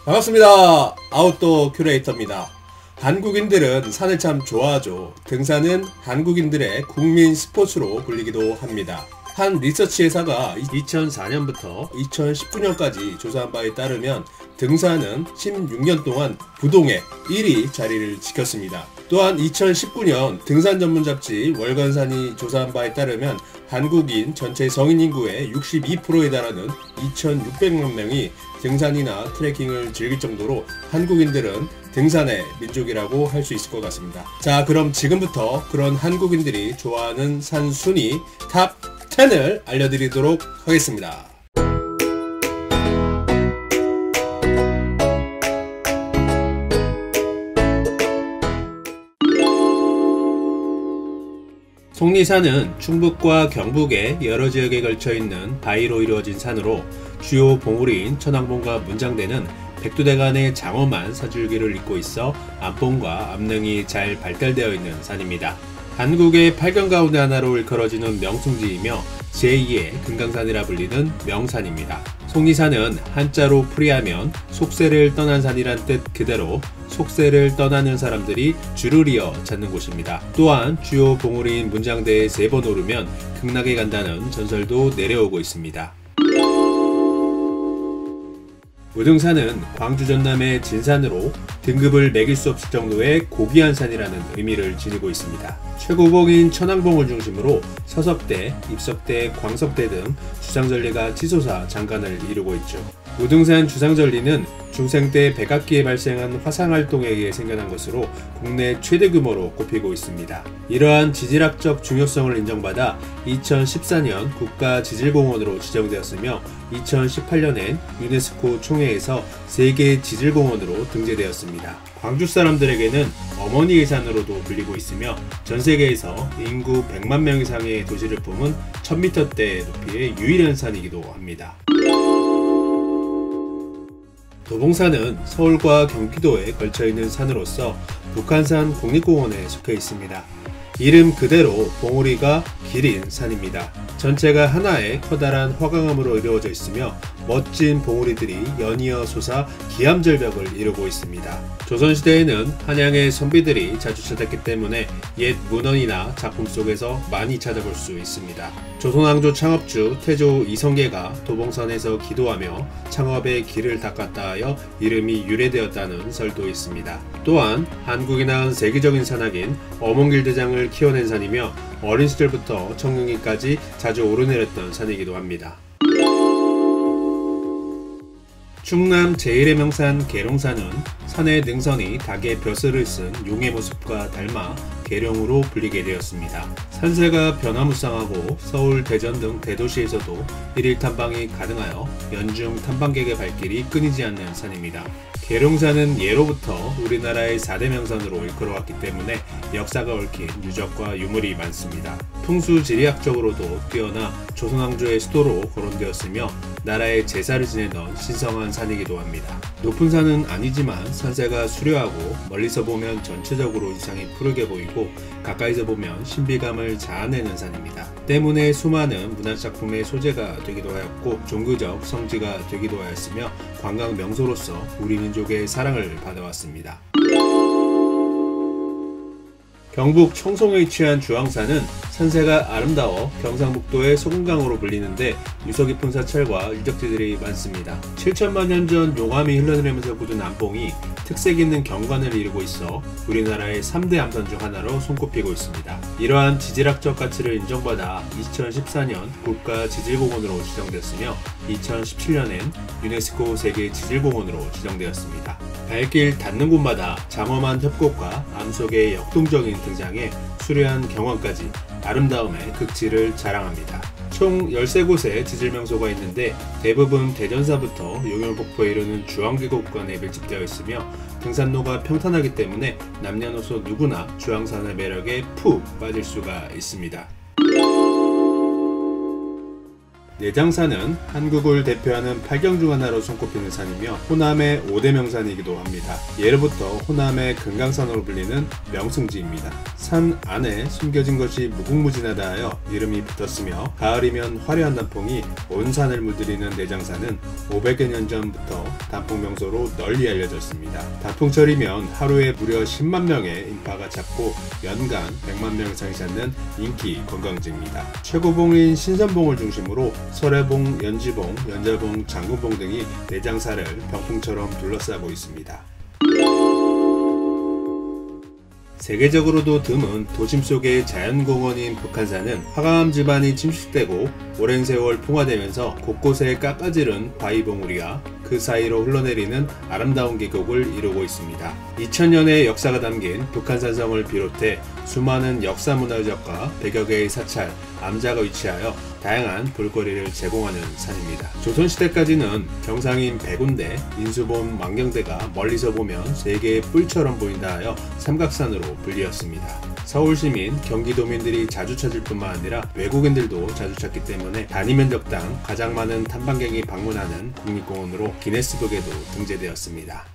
반갑습니다. 아웃도어 큐레이터입니다. 한국인들은 산을 참 좋아하죠. 등산은 한국인들의 국민 스포츠로 불리기도 합니다. 한 리서치 회사가 2004년부터 2019년까지 조사한 바에 따르면 등산은 16년 동안 부동의 1위 자리를 지켰습니다. 또한 2019년 등산 전문 잡지 월간산이 조사한 바에 따르면 한국인 전체 성인 인구의 62%에 달하는 2,600만 명이 등산이나 트레킹을 즐길 정도로 한국인들은 등산의 민족이라고 할 수 있을 것 같습니다. 자, 그럼 지금부터 그런 한국인들이 좋아하는 산 순위 탑 10을 알려드리도록 하겠습니다. 속리산은 충북과 경북의 여러 지역에 걸쳐있는 바위로 이루어진 산으로 주요 봉우리인 천왕봉과 문장대는 백두대간의 장엄한 사줄기를 잇고 있어 암봉과 암릉이 잘 발달되어 있는 산입니다. 한국의 8경 가운데 하나로 일컬어지는 명승지이며 제2의 금강산이라 불리는 명산입니다. 속리산은 한자로 풀이하면 속세를 떠난 산이란 뜻 그대로 속세를 떠나는 사람들이 줄을 이어 찾는 곳입니다. 또한 주요 봉우리인 문장대에 3번 오르면 극락에 간다는 전설도 내려오고 있습니다. 우등산은 광주 전남의 진산으로 등급을 매길 수 없을 정도의 고귀한 산이라는 의미를 지니고 있습니다. 최고봉인 천왕봉을 중심으로 서석대, 입석대, 광석대 등 주상절리가 치솟아 장관을 이루고 있죠. 우등산 주상절리는 중생 때 백악기에 발생한 화상활동에 의해 생겨난 것으로 국내 최대 규모로 꼽히고 있습니다. 이러한 지질학적 중요성을 인정받아 2014년 국가지질공원으로 지정되었으며 2018년엔 유네스코 총회에서 세계 지질공원으로 등재되었습니다. 광주 사람들에게는 어머니의 산으로도 불리고 있으며 전세계에서 인구 100만 명 이상의 도시를 품은 1000m대 높이의 유일한 산이기도 합니다. 도봉산은 서울과 경기도에 걸쳐있는 산으로서 북한산 국립공원에 속해 있습니다. 이름 그대로 봉우리가 길인 산입니다. 전체가 하나의 커다란 화강암으로 이루어져 있으며 멋진 봉우리들이 연이어 솟아 기암절벽을 이루고 있습니다. 조선시대에는 한양의 선비들이 자주 찾았기 때문에 옛 문헌이나 작품 속에서 많이 찾아볼 수 있습니다. 조선왕조 창업주 태조 이성계가 도봉산에서 기도하며 창업의 길을 닦았다 하여 이름이 유래되었다는 설도 있습니다. 또한 한국이 낳은 세계적인 산악인 어몽길대장을 키워낸 산이며 어린 시절부터 청룡리까지 자주 오르내렸던 산이기도 합니다. 충남 제1의 명산 계룡산은 산의 능선이 닭의 벼슬을 쓴 용의 모습과 닮아 계룡으로 불리게 되었습니다. 산세가 변화무쌍하고 서울, 대전 등 대도시에서도 일일 탐방이 가능하여 연중 탐방객의 발길이 끊이지 않는 산입니다. 계룡산은 예로부터 우리나라의 4대 명산으로 일컬어왔기 때문에 역사가 얽힌 유적과 유물이 많습니다. 풍수지리학적으로도 뛰어나 조선왕조의 수도로 거론되었으며 나라의 제사를 지내던 신성한 산이기도 합니다. 높은 산은 아니지만 산세가 수려하고 멀리서 보면 전체적으로 이상이 푸르게 보이고 가까이서 보면 신비감을 자아내는 산입니다. 때문에 수많은 문화작품의 소재가 되기도 하였고 종교적 성지가 되기도 하였으며 관광 명소로서 우리 민족의 사랑을 받아왔습니다. 경북 청송에 위치한 주황산은 산세가 아름다워 경상북도의 소금강으로 불리는데 유서 깊은 사찰과 유적지들이 많습니다. 7천만 년 전 용암이 흘러내리면서 굳은 암봉이 특색 있는 경관을 이루고 있어 우리나라의 3대 암산 중 하나로 손꼽히고 있습니다. 이러한 지질학적 가치를 인정받아 2014년 국가지질공원으로 지정되었으며 2017년엔 유네스코 세계 지질공원으로 지정되었습니다. 발길 닿는 곳마다 장엄한 협곡과 암 속의 역동적인 등장에 수려한 경관까지 아름다움의 극치를 자랑합니다. 총 13곳의 지질명소가 있는데 대부분 대전사부터 용혈폭포에 이르는 주황계곡 구간에 밀집되어 있으며 등산로가 평탄하기 때문에 남녀노소 누구나 주황산의 매력에 푹 빠질 수가 있습니다. 내장산은 한국을 대표하는 8경 중 하나로 손꼽히는 산이며 호남의 5대 명산이기도 합니다. 예로부터 호남의 금강산으로 불리는 명승지입니다. 산 안에 숨겨진 것이 무궁무진하다 하여 이름이 붙었으며 가을이면 화려한 단풍이 온 산을 물들이는 내장산은 500여 년 전부터 단풍 명소로 널리 알려졌습니다. 단풍철이면 하루에 무려 10만 명의 인파가 찾고 연간 100만 명 이상이 찾는 인기 관광지입니다. 최고봉인 신선봉을 중심으로 설해봉, 연지봉, 연자봉, 장군봉 등이 내장산을 병풍처럼 둘러싸고 있습니다. 세계적으로도 드문 도심 속의 자연공원인 북한산은 화강암 지반이 침식되고 오랜 세월 풍화되면서 곳곳에 깎아지른 바위봉우리가 그 사이로 흘러내리는 아름다운 계곡을 이루고 있습니다. 2000년의 역사가 담긴 북한산성을 비롯해 수많은 역사문화유적과 100여 개의 사찰, 암자가 위치하여 다양한 볼거리를 제공하는 산입니다. 조선시대까지는 경상인 백운대, 인수본 망경대가 멀리서 보면 세 개의 뿔처럼 보인다 하여 삼각산으로 불리었습니다. 서울시민, 경기도민들이 자주 찾을 뿐만 아니라 외국인들도 자주 찾기 때문에 단위 면적당 가장 많은 탐방객이 방문하는 국립공원으로 기네스북에도 등재되었습니다.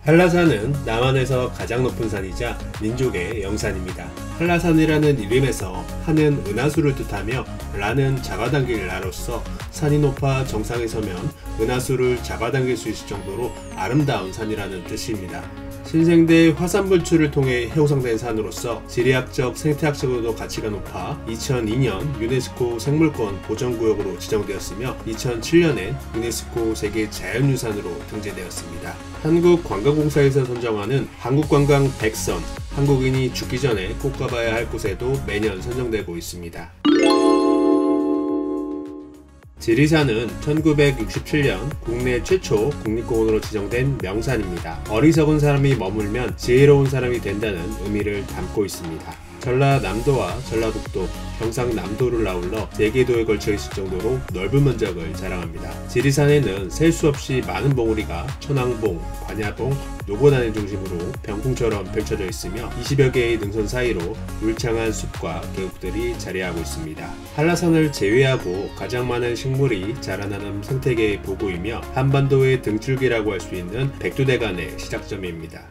한라산은 남한에서 가장 높은 산이자 민족의 영산입니다. 한라산이라는 이름에서 한은 은하수를 뜻하며 라는 잡아당길 라로서 산이 높아 정상에 서면 은하수를 잡아당길 수 있을 정도로 아름다운 산이라는 뜻입니다. 신생대 화산불출을 통해 형성된 산으로서 지리학적, 생태학적으로도 가치가 높아 2002년 유네스코 생물권 보전구역으로 지정되었으며 2007년엔 유네스코 세계 자연유산으로 등재되었습니다. 한국관광공사에서 선정하는 한국관광 100선, 한국인이 죽기 전에 꼭 가봐야 할 곳에도 매년 선정되고 있습니다. 지리산은 1967년 국내 최초 국립공원으로 지정된 명산입니다. 어리석은 사람이 머물면 지혜로운 사람이 된다는 의미를 담고 있습니다. 전라남도와 전라북도, 경상남도를 아울러 4개도에 걸쳐 있을 정도로 넓은 면적을 자랑합니다. 지리산에는 셀 수 없이 많은 봉우리가 천왕봉, 관야봉, 노고단을 중심으로 병풍처럼 펼쳐져 있으며 20여 개의 능선 사이로 울창한 숲과 계곡들이 자리하고 있습니다. 한라산을 제외하고 가장 많은 식물이 자라나는 생태계의 보고이며 한반도의 등줄기라고 할 수 있는 백두대간의 시작점입니다.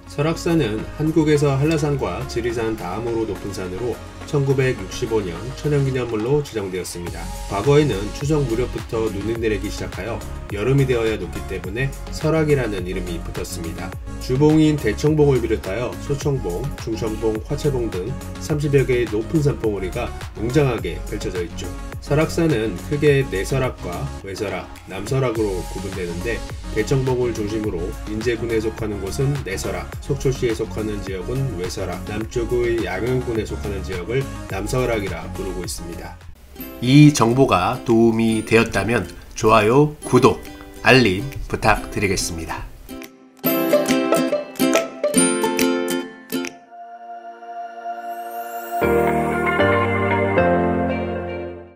설악산은 한국에서 한라산과 지리산 다음으로 높은 산으로 1965년 천연기념물로 지정되었습니다. 과거에는 추석 무렵부터 눈이 내리기 시작하여 여름이 되어야 녹기 때문에 설악이라는 이름이 붙었습니다. 주봉인 대청봉을 비롯하여 소청봉, 중청봉, 화채봉 등 30여 개의 높은 산봉우리가 웅장하게 펼쳐져 있죠. 설악산은 크게 내설악과 외설악, 남설악으로 구분되는데 대청봉을 중심으로 인제군에 속하는 곳은 내설악, 속초시에 속하는 지역은 외설악, 남쪽의 양양군에 속하는 지역을 남설악이라 부르고 있습니다. 이 정보가 도움이 되었다면 좋아요, 구독, 알림 부탁드리겠습니다.